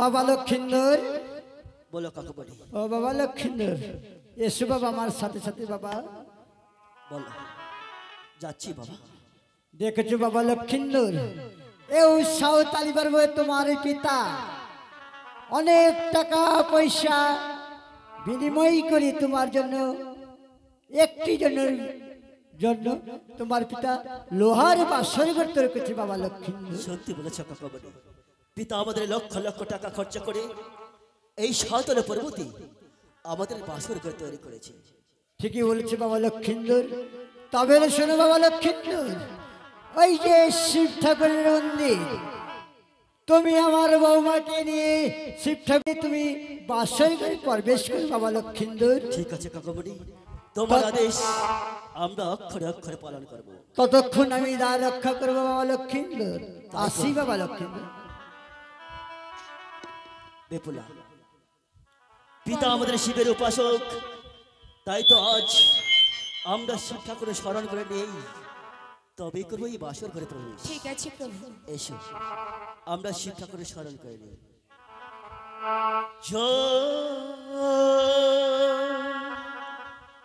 বাবা লক্ষিন্দর বলো কাকু বলি। ও বাবা লক্ষিন্দর এসো বাবা আমার সাথে সাথে বাবা। বলো। যাচ্ছি বাবা। দেখেছো বাবা লক্ষিন্দর এই সাউথ আলিবার বয়ে তোমার পিতা অনেক টাকা পয়সা বিনিময় করে তোমার জন্য একটি জনের জন্য তোমার পিতা লোহার বাসর করতে রেখেছে বাবা লক্ষিন্দর। সত্যি বলেছ কাকু বলি। পিতা আমাদের লক্ষ লক্ষ টাকা খরচ করে এই সাঁওতাল পর্বতে আমাদের বাসর ঘর তৈরি করেছে। ঠিকই বলেছে বাবা লক্ষিন্দর। তবে শোনো বাবা লক্ষিন্দর, ওই যে শিব ঠাকুরের মন্দির, তুমি আমার বৌমাকে নিয়ে শিব ঠাকুর তুমি বাসর ঘরে প্রবেশ করো বাবা লক্ষিন্দর। ঠিক আছে কাকু বলি, তোমার আদেশ আমরা অক্ষরে অক্ষরে পালন করব। ততক্ষণ আমি দা রক্ষা করবো বাবা লক্ষিন্দর। আসি বাবা লক্ষিন্দর। বেপুলা, পিতা আমাদের শিবের উপাসক, তাই তো আজ আমরা শিব ঠাকুরের স্মরণ করে নেই, তবেই করবো এই বাসর ঘরে প্রবেশ। ঠিক আছে প্রভু। এসো আমরা শিব ঠাকুরের স্মরণ করে নেই।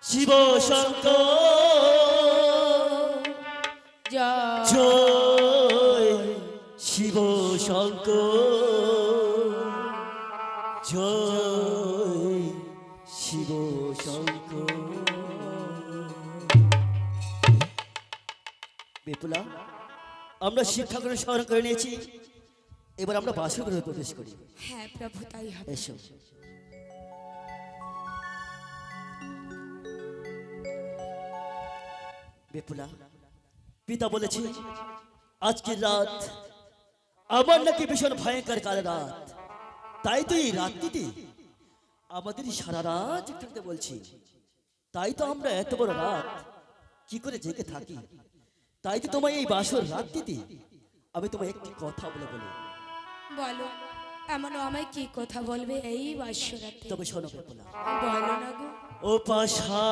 শিব শঙ্কর জয়, শিব শঙ্কর জয়, শিব শঙ্কর। বিপুলা, আমরা শিব ঠাকুরের স্মরণ করে নিয়েছি, এবার আমরা বাসর ঘরে প্রবেশ করি। হ্যাঁ প্রভু, তাই হবে। এসো। বিপুলা, পিতা বলেছে আজকের রাত আমার নাকি ভীষণ ভয়ঙ্কর কাল রাত, তাই তো এই রাত্রিতে আমাদের সারা রাত থাকতে বলছি। তাই তো আমরা এত বড় রাত কি করে জেগে থাকি। তাই তো তোমায় এই বাসর রাত্রিতে আমি তোমায় একটি কথা বলে বলি। বলো, এমন আমায় কি কথা বলবে এই বাসরাতে? তবে শোনো বিপুলা। বলো না গো। ও পাশা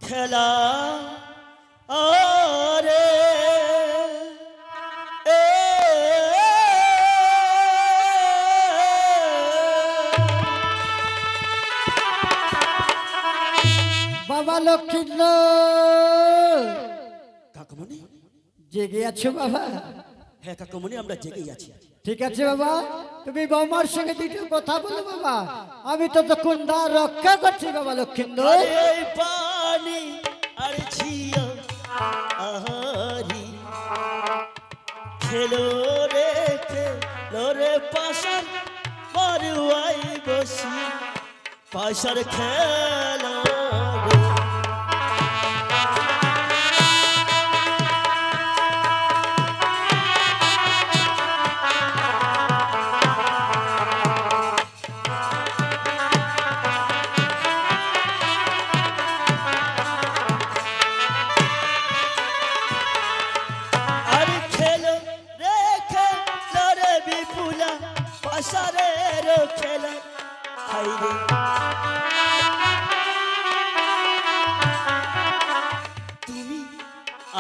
খেলা আরে বাবা লক্ষিন্দর কাকুমণি, জেগে আছো বাবা? হ্যাঁ কাকুমণি, আমরা জেগেই আছি। ঠিক আছে বাবা, তুমি বৌমার সঙ্গে দুটো কথা বলো বাবা, আমি ততক্ষণ দ্বার রক্ষা করছি বাবা লক্ষিন্দর। এই পানি আর ছিয়া আহারি খেলো রে খেলো রে পাশার মারুয়াই বসি পাশার খেলা রে।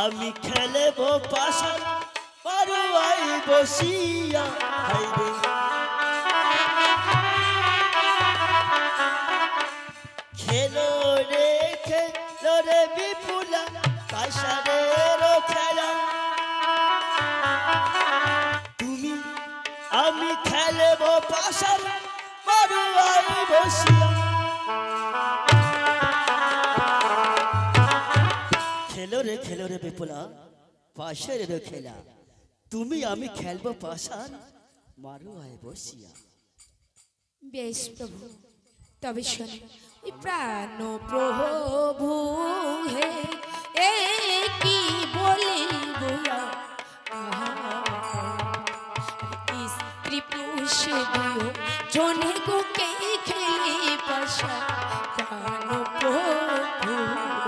আমি খেলব পাশার মারুয়াই বসিয়া হাইরে। খেলো রে খেলো রে বিপুলা পাশারের খেলা, তুমি আমি খেলব পাশার মারুয়াই বসিয়া। খেলো রে বিপুলা পাশের খেলা, তুমি আমি খেলবো পাশার মারুয়ায় বসিয়া। বেশ প্রভু, তবে শোনো, ওই প্রাণ প্রভু হে এ কি বলিব স্ত্রী পুরুষ দিও জনে গোকে খেলে পাশা প্রাণ প্রভু হে।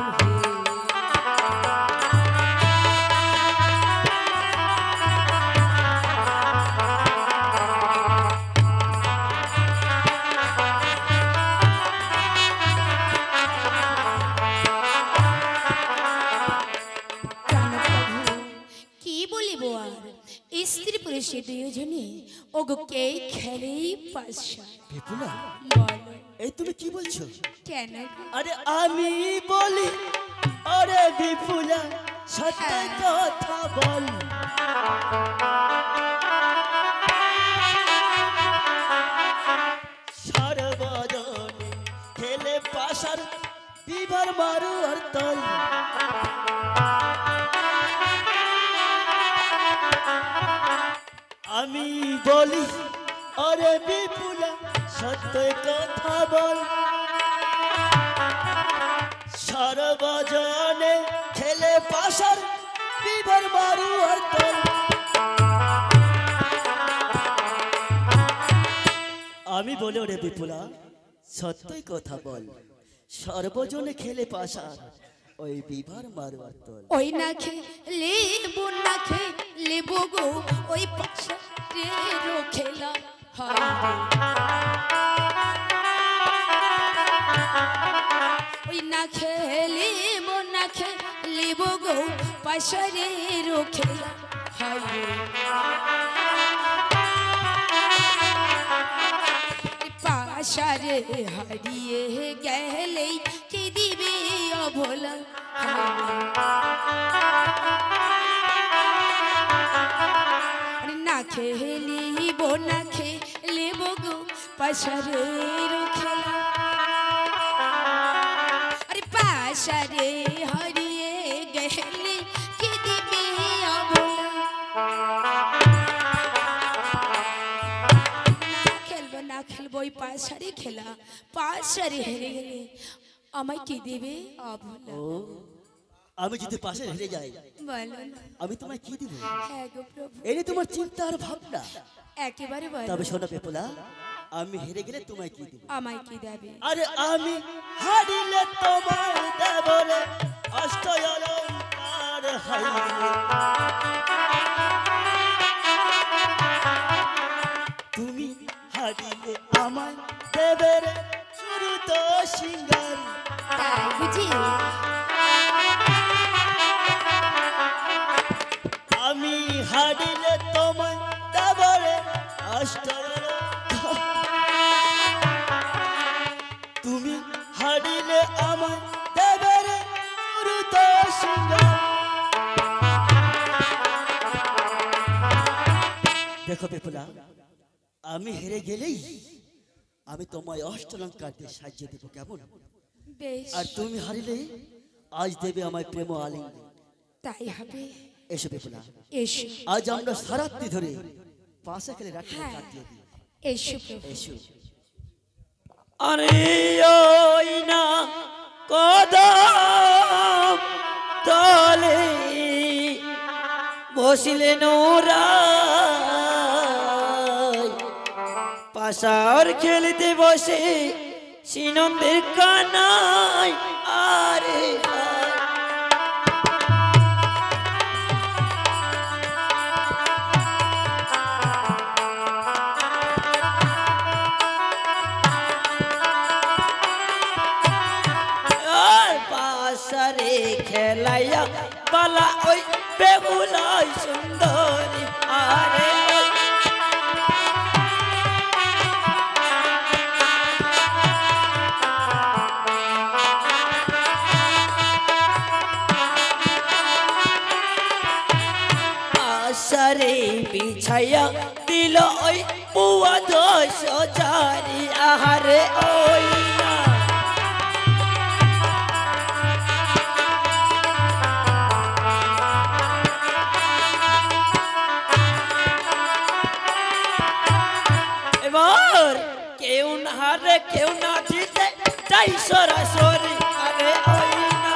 স্ত্রী পুরুষে দুজনে ওগো কে খেলেই পাশা বিপুলা, বলো এই তুমি কি বলছো? কেন গো? আরে আমি বলি, আরে বিপুলা সত্য কথা বল। সারবদনে খেলে পাশার বিভার মারু আর তল। আমি বলি, আরে বিপুলা সত্য কথা বল। সারবজনে খেলে পাশার বিভার মারু আর তল। আমি বলি, ওরে বিপুলা সত্যই কথা বল। সর্বজনে খেলে পাশার ওই বিভার মারু আর তল। ওই না খেলে বোন না খেলে গো ওই পাশা রে খেলা হয় রে। ওই না খেলে বোন না খেলে গো পাশা রে খেলা হয় রে। পাশারে হারিয়ে গেলেই কে দিবে অভোলা। না খেলিব না খেলিব গো পাশারে খেলা। আরে পাশারে হারিয়ে গেলে কে দিবে অভোলা। না খেলবো ওই পাশারে খেলা। পাশারে হেরে গেলে আমায় কি দেবে অভোলা। ও, আমি যদি পাশে হেরে যাই, বলো না। আমি তোমায় কি দিব? হ্যাঁ গো প্রভু, এই যে তোমার চিন্তা আর ভাবনা। একেবারে বলো। তবে শোনো বিপুলা, আমি হেরে গেলে তোমায় কি দিব? আমায় কি দেবে? আরে আমি হারিলে তোমায় দেব রে অষ্ট অলংকার হাইরে। তুমি হারিলে আমায় দেবে রে শুরু তো সিঙ্গার। তাই বুঝি? আমি হারিলে তোমায় দেব রে অষ্ট অলংকার। তুমি হারিলে আমায় দেবে রে শুরু তো সিঙ্গার। দেখো বিপুলা, আমি হেরে গেলেই আমি তোমায় অষ্টলঙ্কার দিয়ে সাহায্য দেবো, কেমন? বেশ, আর তুমি হারিলে আজ দেবে আমায় প্রেম আলিঙ্গন। তাই হবে। এসো বিপুলা, এসো আজ আমরা সারাত্রি ধরে পাশে খেলে রাখতে হ্যাঁ। কাটিয়ে দিই। এসো প্রভু। এসো। আরে ওই না কদম তলে বসিলেন ওরা পাশার খেলতে বসে সিনন্দের কানাই। আরে পাশারে খেলাইয়া বালা ওই বেগুলাই সুন্দরী। আরে পাশারে বিছাইয়া দিল ওই পুয়া 10,000। আহারে ওই না এবার কেউ না হারে কেউ না জিতে তাই সরাসরি। আরে ওই না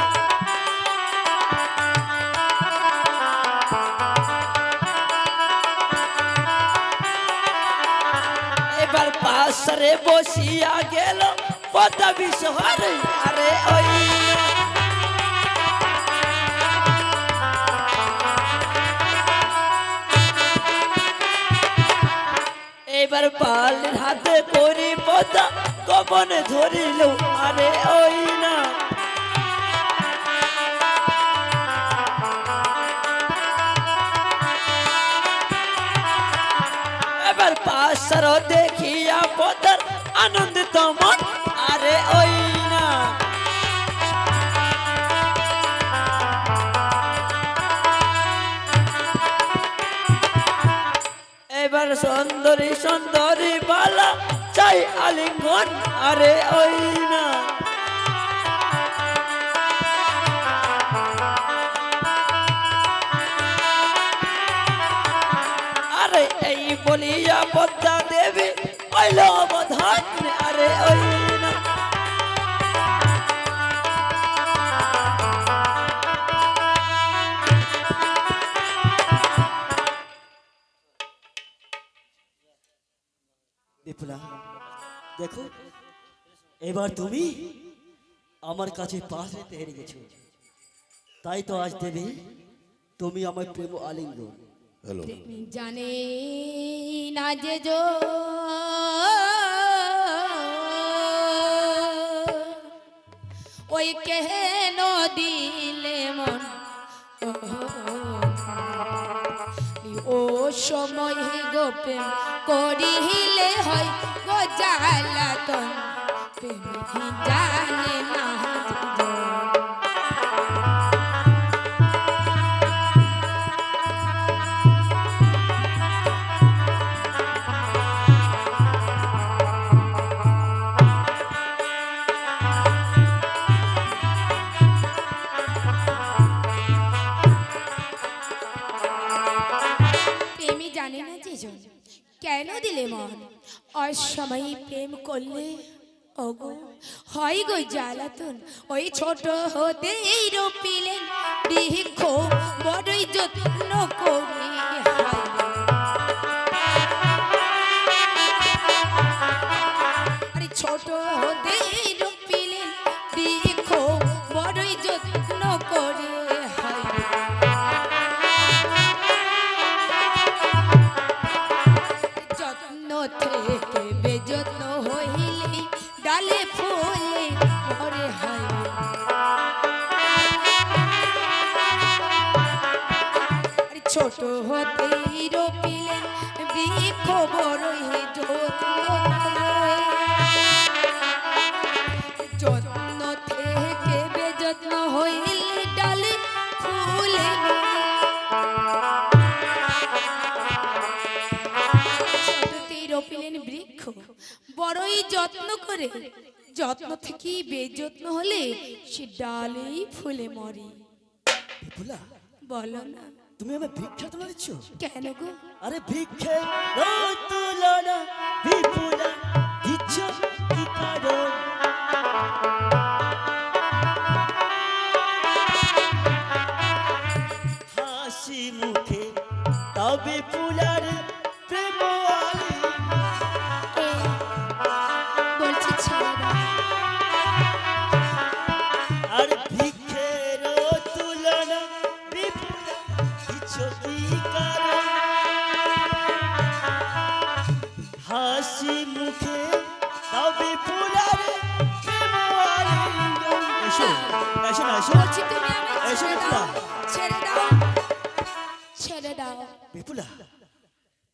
এবার পাশরে বসিয়া গেল পদবী শহরে। আরে ওই না এবার পালের হাতে করি পদা কবনে ধরিল। আরে ওই না এবার আনন্দিত মন আরে ওই না। এবার সুন্দরী সুন্দরী বালা চাই আলিঙ্গন আরে ওই না। আরে এই বলিয়া পদ্মা দেবী পাইল অবধান আরে ওই না। বিপুলা দেখো, এবার তুমি আমার কাছে পাশ রেতে হেরে গেছো, তাই তো আজ দেবে তুমি আমার প্রেম আলিঙ্গন। জানে না যে ওই কেন দিলে মন ও সময় গো প্রেম করিলে হয় গো জ্বালাতন প্রেম জানে না যে কেন দিলে মন অসময়ে প্রেম করলে ওগো হয় গো জ্বালাতন ওই ছোট হতে এই রূপিলেন বৃক্ষ বড়ই যত্ন করে আরে ছোট হতে এই রূপিলেন বৃক্ষ বড়ই যত্ন করে থেকে বেযত্ন হইলে ডালে ফুলে ভরে হয় ছোট হতেই রোপিলেন বৃক্ষ বড়ই যত্ন যত্ন থেকে বেযত্ন হইলে ডালে ফুলে রোপিলেন বৃক্ষ বড়ই যত্ন করে যত্ন থেকে বেযত্ন হলে সে ডালেই ফুলে মরে। বিপুলা বলো না তুমি আমার ভিক্ষা তুলে দিচ্ছ কেন গো? আরে ভিক্ষে তুলনা বিপুলা দিচ্ছ কি কারণ? হাসি মুখে তবে পুলার প্রেম বলছি ছেড়ে দাও। আর ভিক্ষের তুলনা বিপুলা দিচ্ছ কি কারণ? হাসি মুখে তবে পুলার প্রেম এসো এসো না এসো বলছি তুমি আমায় এসো ছেড়ে বিপুলা দাও ছেড়ে দাও ছেড়ে দাও। বিপুলা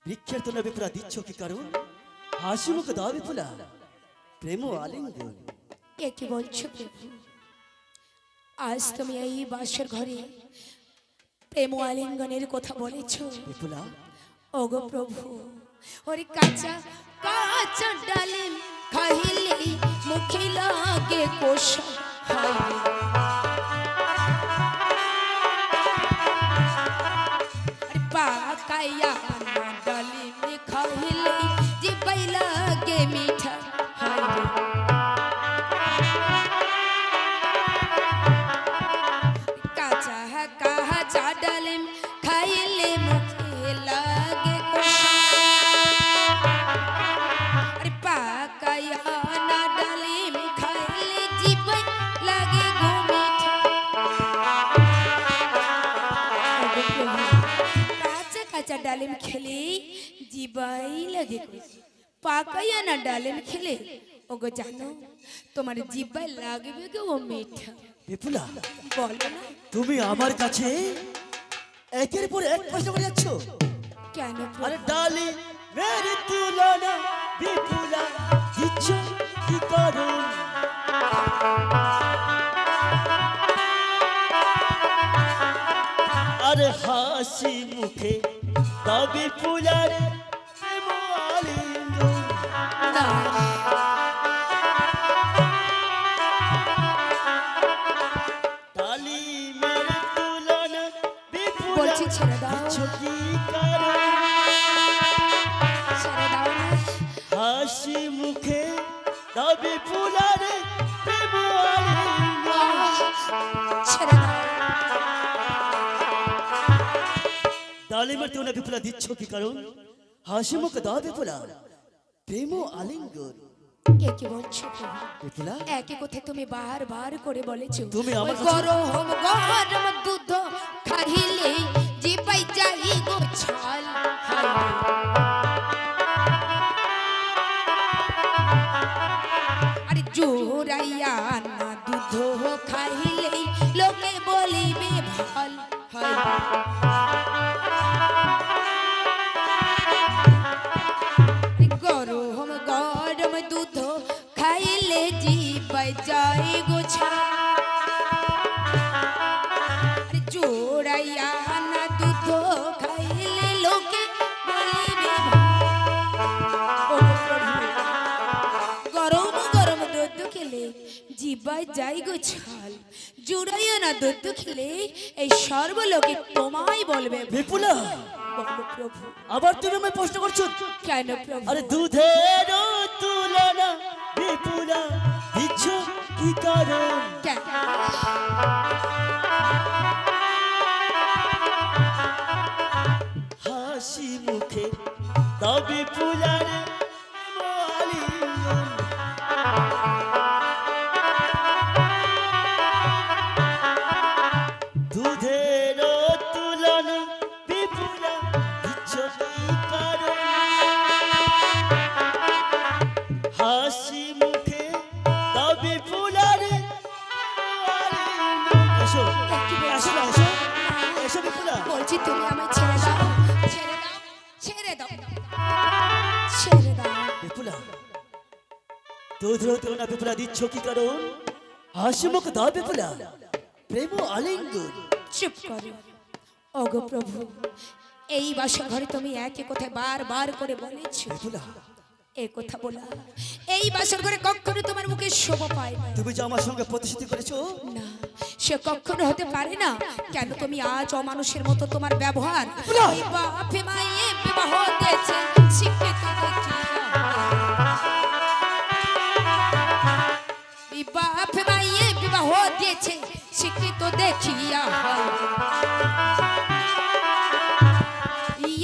ভিক্ষের তুলনা বিপুলা দিচ্ছ কি কারণ? হাসি মুখে দাও বিপুলা প্রেম আলিঙ্গন। এ কি বলছো প্রভু? আজ তুমি এই বাসর ঘরে প্রেম আলিঙ্গনের কথা বলেছ বিপুলা ওগো প্রভু। ওরে কাঁচা কাঁচা ডালিম খাইলে মুখে লাগে কোষা হায় পাকাইয়া ডালিম খাইলে জিবাই লাগে মিঠা হায় কাঁচা কাঁচা ডালিম খাইলে মুখে লাগে কোষা আরে পাকাইয়া না ডালিম খাইলে জিবাই লাগে গো মিঠা। কাঁচা কাঁচা ডালিম খেলে জিবাই লাগে পাকাইয়া না ডালিম খেলে ওগো জানো তোমার জিবাই লাগবে গো মিঠা। বিপুলা বলো না তুমি আমার কাছে একের পর এক প্রশ্ন করে যাচ্ছ কেন আরে ডালি মেরে তুলনা বিপুলা দিচ্ছ কি কারণ? আরে হাসি মুখে তবে ফুলার প্রেম আলিঙ্গন। না তালিমের তুলনা বিপুলা বলছি ছেড়ে দাও, দিচ্ছ কি কারণ? ছেড়ে দাও না। হাসি মুখে তবে ফুলার প্রেম আলিঙ্গন। ছেড়ে দাও। তালিমের তুলনা বিপুলা দিচ্ছ কি কারণ? হাসি মুখে দাও বিপুলা প্রেম আলিঙ্গন। কে কি বলছো তুমি? বিপুলা একই কথা তুমি বারবার করে বলেছো। তুমি আমার ওই কাছে- গরম গরম দুধ খাইলে জিবাই যাই গো ছাল। হায় রে। আরে জোরাইয়া না দুধ খাইলে লোকে বলিবে ভাল। হায় রে। গরম গরম দুধ খাইলে জিবাই যাই গো ছাল। আরে জোড়াইয়া না দুধ খাইলে লোকে বলিবে ভাল। ও প্রভু, গরম গরম দুধ খেলে জিবাই যাই গো ছাল। জোড়াইয়া না দুধ খেলে এই সর্বলোকে তোমায় বলবে ভাল। বিপুলা বলো প্রভু, আবার তুমি আমায় প্রশ্ন করছো? কেন প্রভু? আরে দুধের তুলনা বিপুলা দিচ্ছ কি কারণ? কেন? হাসি মুখে তবে ফুলার আলিঙ্গন। দুধের তুলনা বিপুলা দিচ্ছ কি কারণ? হাসি মুখে তবে ফুলার আলিঙ্গন। এসো এসো না, এসো এসো বিপুলা। বলছি তুমি আমায় ছেড়ে দাও, ছেড়ে দাও, ছেড়ে দাও, ছেড়ে দাও। বিপুলা দুধের তুলনা বিপুলা দিচ্ছ কি কারণ? হাসি মুখ দাও বিপুলা প্রেম আলিঙ্গন। চুপ করো। ওগো প্রভু, এই বাসা ঘরে তুমি একই কথা বারবার করে বলেছো। বিপুলা এই কথা বলা এই বাসর ঘরে কখনো তোমার মুখে শোভা পায় না। তুমি যে আমার সঙ্গে প্রতিশ্রুতি করেছো, না, সে কখনো হতে পারে না। কেন তুমি আজ অমানুষের মতো তোমার ব্যবহার? না। ওই বাপে মায়ে বিবাহ দিয়েছে শিক্ষিত দেখিয়া। ওই বাপে মায়ে বিবাহ দিয়েছে শিক্ষিত দেখিয়া।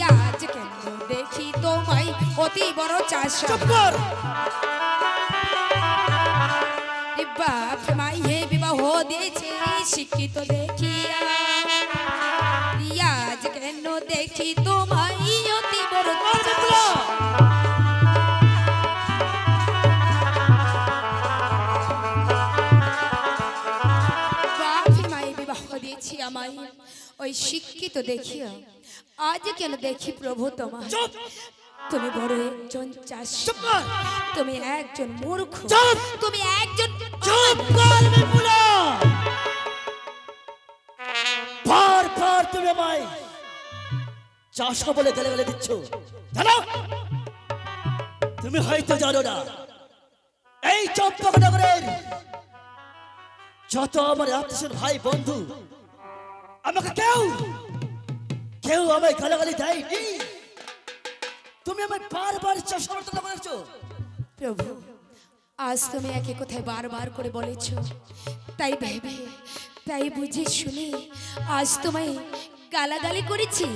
আজ কেন দেখি তোমায় অতি বড় চাষা। বাপ মাইয়ে বিবাহ দিয়েছে শিক্ষিত দেখিয়া। আজ কেন দেখি তোমায় অতি বড় চাষা। বাপ মাইয়ে বিবাহ দিয়েছি আমায় ওই শিক্ষিত দেখিয়া। আজ কেন দেখি প্রভু তোমার তুমি বড় একজন চাষী, তুমি একজন মূর্খ, তুমি একজন বারবার তুমি আমায় চাষা বলে গেলে গেলে দিচ্ছ। জানো তুমি হয়তো জানো না, এই চম্পকনগরের যত আমার আত্মীয় ভাই বন্ধু আমাকে কেউ কেউ আমায় গালাগালি দেয়নি। তুমি আমায় বারবার চাষা করেছো। প্রভু, আজ তুমি একই কথায় বারবার করে বলেছ, তাই ভেবে তাই বুঝে শুনে আজ তোমায় গালাগালি করেছি।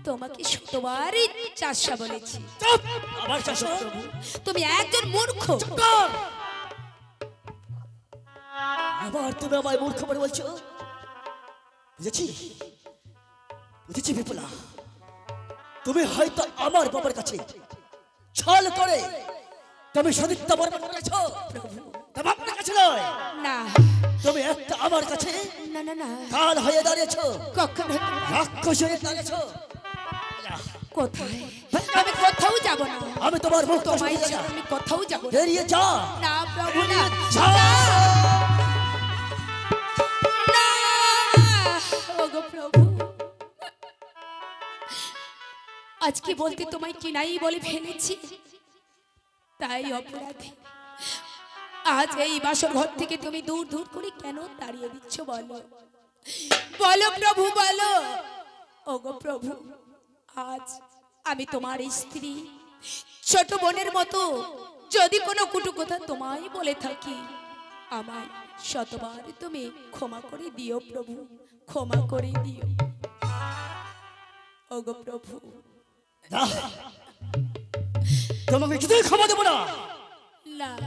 তোমাকে শতবারই চাষা বলেছি। আবার চাষা? তুমি একজন মূর্খ। আবার তুমি আমায় মূর্খ বলে বলছো? বুঝেছি বুঝেছি বিপুলা, তুমি হয়তো আমার বাবার কাছে ছল করে তুমি সতীত্ব বর্ণন করেছো। তবে আপনার কাছে নয়, না তুমি একটা আমার কাছে না না না, কাল হয়ে দাঁড়িয়েছো, কখনো রাক্ষস হয়ে দাঁড়িয়েছো। কোথায়? আমি কোথাও যাব না। আমি তোমার মুখ তোমায় কষ্ট দিতে ছাড়া চাই। আমি কোথাও যাব না। বেরিয়ে যা। না প্রভু না। যা। না। ওগো প্রভু, আজকে বলতে তোমায় কি নাই বলে ফেলেছি, তাই অপরাধী। আজ এই বাসর ঘর থেকে তুমি দূর দূর করে কেন তাড়িয়ে দিচ্ছ বলো? বলো প্রভু বলো। ওগো প্রভু, আজ আমি তোমার স্ত্রী, ছোট বোনের মতো যদি কোনো কুটু কথা তোমায় বলে থাকি, আমায় শতবার তুমি ক্ষমা করে দিও প্রভু, ক্ষমা করে দিও। ওগো প্রভু, যা। তোমাকে কিছুই ক্ষমা দেবো না। না,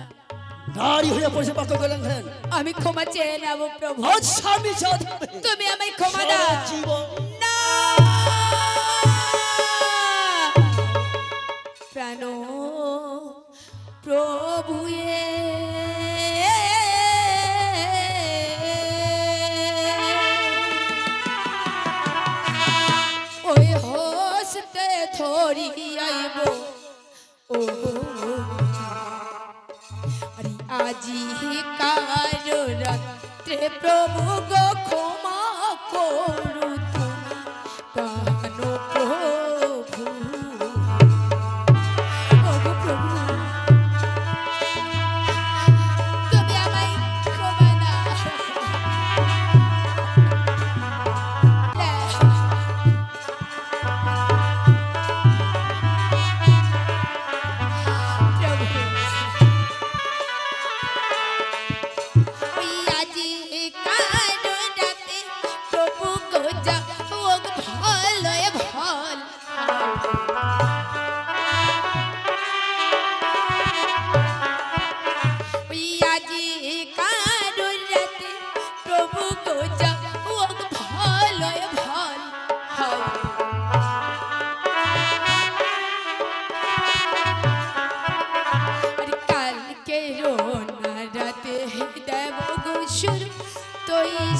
নারী হয়ে পড়েছে পাক গেলেন। আমি ক্ষমা চেয়ে নেব প্রভু। আজ স্বামী সাথে তুমি আমায় ক্ষমা দাও। সারা জীবন না, প্রাণ প্রভুয়ে ওই হস্তে ধরি আইব ও আরে আজি কারো রাত্রে প্রভু গো ক্ষমা করু তুমি কানো প্রভু। ওগো প্রভু, তুমি আমায় ক্ষমা দাও।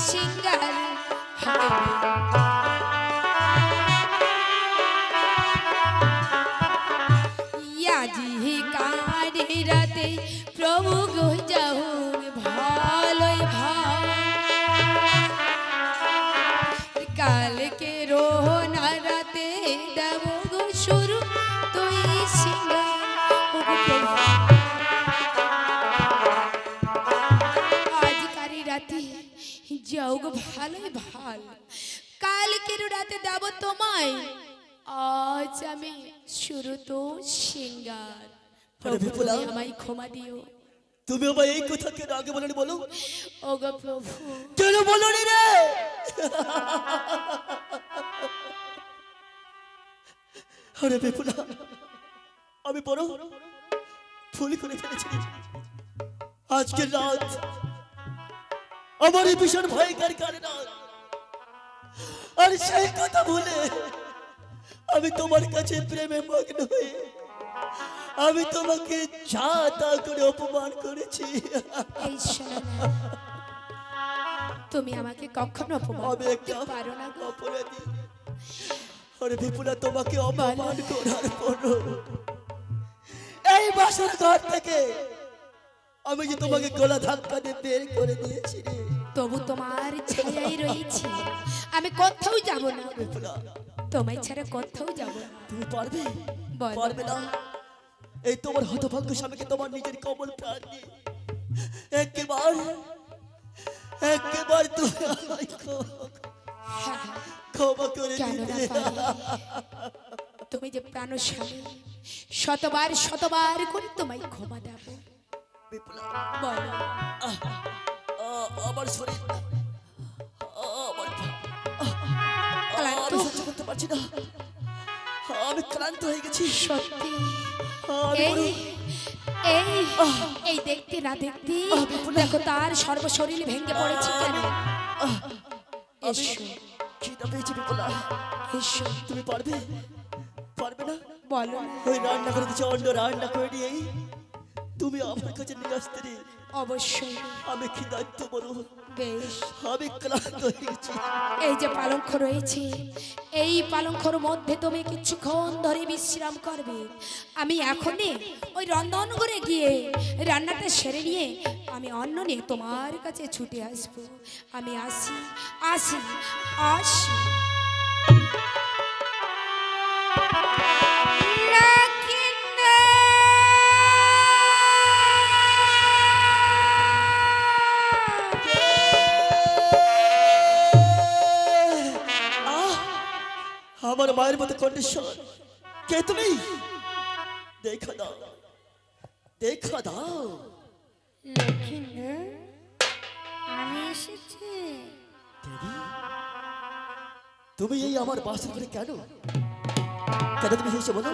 সিঙ্গার ইয়াজি কারে রাতে প্রভু গো যাও ভালোই ভাল কালকে রোহনা রাতে দেব গো শুরু তুই সিঙ্গার। আজ কারি রাতে যাও গো ভালোই ভাল, কালকের রাতে দেব তোমায় আজ আমি শুরু তো সিঙ্গার। প্রভু বিপুলা, তুমি আমায় ক্ষমা দিও। তুমি আমায় এই কথা কেন আগে বলনি বলো? ওগো প্রভু, কেন বলনি রে? আরে বিপুলা, আমি বড় ভুল করে ফেলেছি। আজকের রাত আমার এই ভীষণ ভয়ঙ্কর কারণ, আর সেই কথা বলে আমি তোমার কাছে প্রেমে মগ্ন হয়ে আমি তোমাকে যা তা করে অপমান করেছি। এই শোনো না, তুমি আমাকে কখনো অপমান আমি করতে একটা পারো না গো। অপরাধী। আরে বিপুলা, তোমাকে অপমান করার পর এই বাসর ঘর থেকে আমি যে তোমাকে গলা ধাক্কা দিয়ে বের করে দিয়েছি রে তবু তোমার ছায়াই রয়েছে, আমি কোথাও যাব না। বিপুলা, তোমায় ছাড়া কোথাও যাব না। তুমি পারবে? বলো। পারবে না? এই তোমার হতভাগ্য স্বামীকে তোমার নিজের কমল প্রাণ দিয়ে একেবার তুমি আমায় হ্যাঁ, ক্ষমা করে কেন না দিতে। পারি? তুমি যে প্রাণ স্বামী, শতবার শতবার করে তোমায় ক্ষমা দেব। বিপুলা, বলো। আমার শরীর আমার ক্লান্ত? আমি সহ্য করতে পারছি না, আমি ক্লান্ত হয়ে গেছি। সত্যি? আমি এই বড়- এই এই দেখতে না দেখতে দেখো তার সর্বশরীর ভেঙে পড়েছে কেন? এসো খিদা পেয়েছে বিপুলা, এসো, তুমি পারবে? পারবে না? বলো না। ওই রান্না করে দিচ্ছে, অন্য রান্না করে নিয়ে তুমি আমার কাছে নিয়ে আসতে রে। অবশ্যই, আমি খিদার্থ বড়, বেশ। আমি ক্লান্ত হয়ে গেছি। এই যে পালঙ্ক রয়েছে এই পালঙ্কর মধ্যে তুমি কিছুক্ষণ ধরে বিশ্রাম করবে। আমি এখনই ওই রন্ধন ঘরে গিয়ে রান্নাটা সেরে নিয়ে আমি অন্ন নিয়ে তোমার কাছে ছুটে আসবো। আমি আসি আসি আসি। আমার মায়ের মতো কন্ডিশন, কে তুমি? দেখা দাও, দেখা দাও। লক্ষ্মীন্দর, আমি এসেছি। দেবী, তুমি এই আমার বাসর ঘরে কেন? কেন তুমি এসে বলো?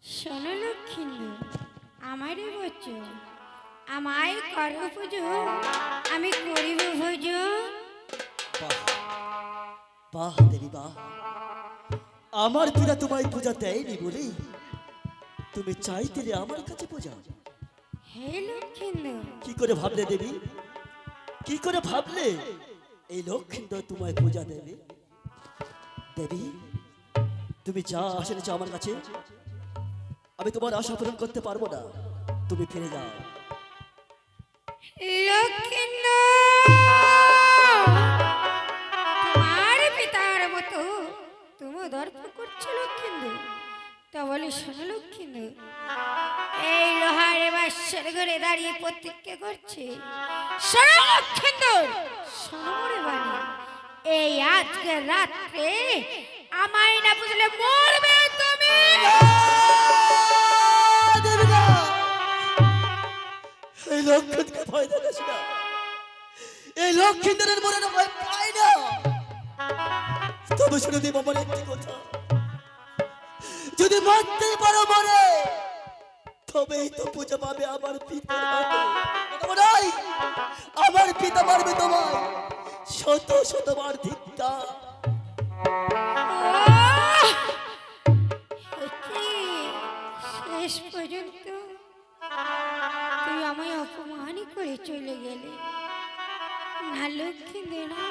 শোনো লক্ষ্মীন্দর, আমারই বচন, আমায় করো পুজো, আমি করিব ভোজন। বাহ বাহ দেবী বাহ, আমার পিতা তোমায় পূজা দেয়নি বলে তুমি চাইতে আমার কাছে পূজা। হে লক্ষ্মীন্দর, কি করে ভাবলে দেবী, কি করে ভাবলে এই লক্ষ্মীন্দর তোমায় পূজা দেবে? দেবী, তুমি যা আশা নিচ্ছ আমার কাছে, আমি তোমার আশা পূরণ করতে পারবো না। তুমি ফিরে যাও। লক্ষ্মীন্দর, তোমার পিতার মতো তুমি দর্প করছো লক্ষ্মীন্দর। তা বলি শোনো লক্ষ্মীন্দর, এই লোহার বাসর ঘরে দাঁড়িয়ে প্রতিজ্ঞা করছে। শোনো লক্ষ্মীন্দর, শোনো মরে বাণী, এই আজকের রাত্রে আমায় না বুঝলে মরবে তুমি। এই লক্ষ্মীকে ভয় দেখাস না, এই লক্ষ্মীদের মনে না ভয় পাই না। তবে শুনে দেব আমার একটি কথা, যদি মারতে পারো মরে, তবেই তো পূজা পাবে আমার পিতা। আমার পিতা মারবে তোমায় শত শতবার ধিক্কার। শেষ পর্যন্ত তুই আমায় অপমান করে চলে গেলে না লক্ষ্মীন্দর, না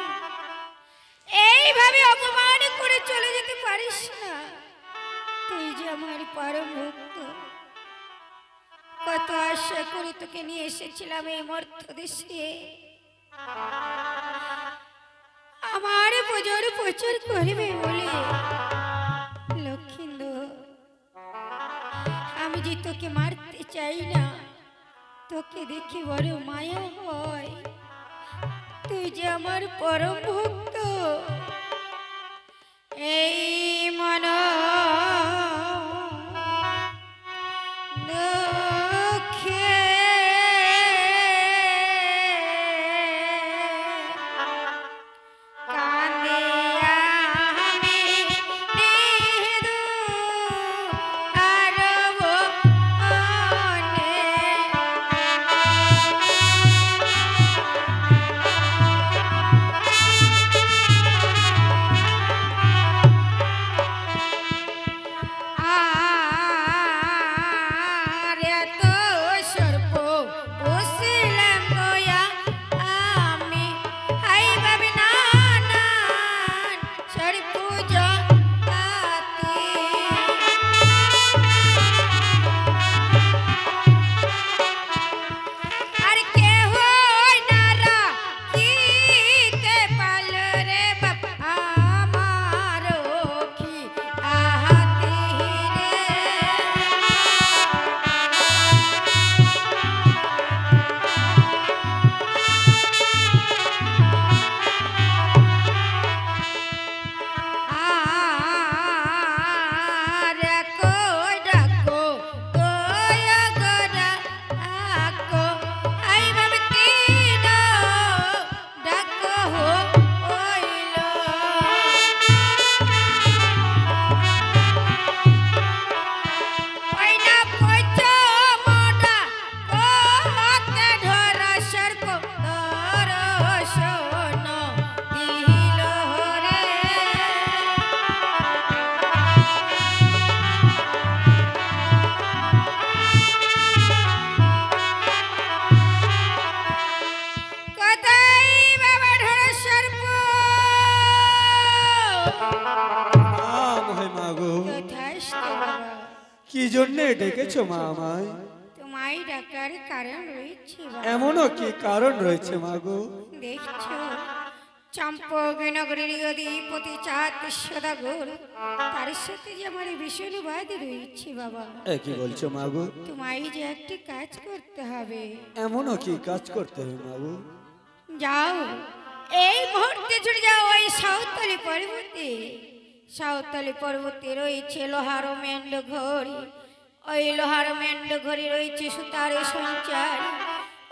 এইভাবে অপমান করে চলে যেতে পারিস না। তুই যে আমার পরম ভক্ত, কত আশা করে তোকে নিয়ে এসেছিলাম এই মর্ত দেশে। আমার পুজোর প্রচার করবে বলে লক্ষ্মীন্দর, আমি যে তোকে মারতে চাই না, তোকে দেখে বড় মায়া হয়। তুই যে আমার পরম ভক্ত, এই মন দুঃখে কাঁদে আমি নিদু আরব অনে। কি জন্যে ডেকেছো মা আমায়? তোমায় ডাকার কারণ রয়েছে বাবা। এমনও কি কারণ রয়েছে মা গো? দেখছো চম্পক নগরীর অধিপতি চাঁদ সদাগর, তার সাথে যে আমার ভীষণ বাদ রয়েছে বাবা। এ কি বলছো মা গো? তোমায় যে একটি কাজ করতে হবে। এমনও কি কাজ করতে হবে মা গো? যাও এই মুহূর্তে ছুটে যাও ওই সাঁওতালি পর্বতে। সাঁওতালি পর্বতে রয়েছে লোহার মেন্ড ঘড়ি। ওই লোহার মেন্ড ঘড়ি রয়েছে সুতার সঞ্চার।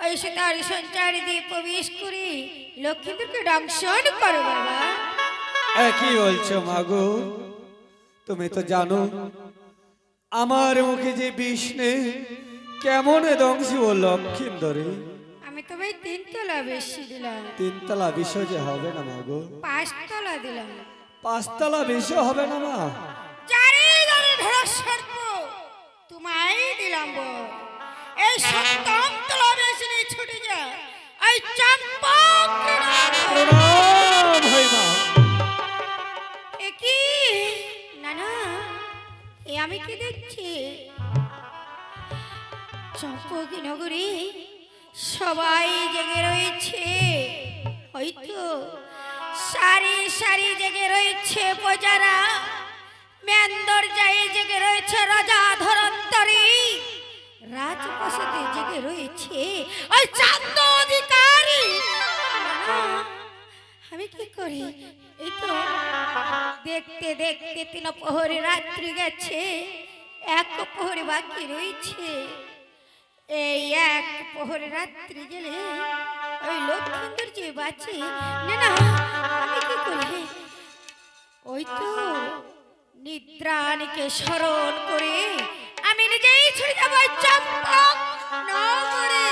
ওই সুতার সঞ্চার দিয়ে প্রবেশ করে লক্ষ্মীদেরকে দংশন করো বাবা। এ কি বলছো মা গো? তুমি তো জানো আমার মুখে যে বিষ নেই, কেমন দংশিব লক্ষিন্দরে। আমি তোমায় 3 তলা বেশি দিলাম, 3 তলা বিষ যে হবে না মা গো? 5 তলা দিলাম। 5 তলা বিষ হবে না মা? জারি জারি ধরা সর্প তোমায় দিলাম বল। এই 7ম তলা বেশি নিয়ে ছুটে যা এই চম্পক প্রণাম হয় মা। কি না না, এ আমি কি দেখছি? চম্পক নগরী সবাই জেগে রয়েছে, হয়তো সারি সারি জেগে রয়েছে প্রজারা, মেন্দর যায় জেগে রয়েছে রাজা ধরন্তরী, রাজপ্রাসাদে জেগে রয়েছে ওই চান্দ অধিকারী। না, আমি কি করি? এই তো দেখতে দেখতে 3 প্রহরে রাত্রি গেছে, 1 প্রহরে বাকি রয়েছে। এই 1 প্রহরে রাত্রি গেলে ওই লক্ষ্মীন্দর যে বাঁচে না না, আমি কি করি? ওই তো নিদ্রাণীকে স্মরণ করে আমি নিজেই ছুটে যাবো চম্পক নগরে।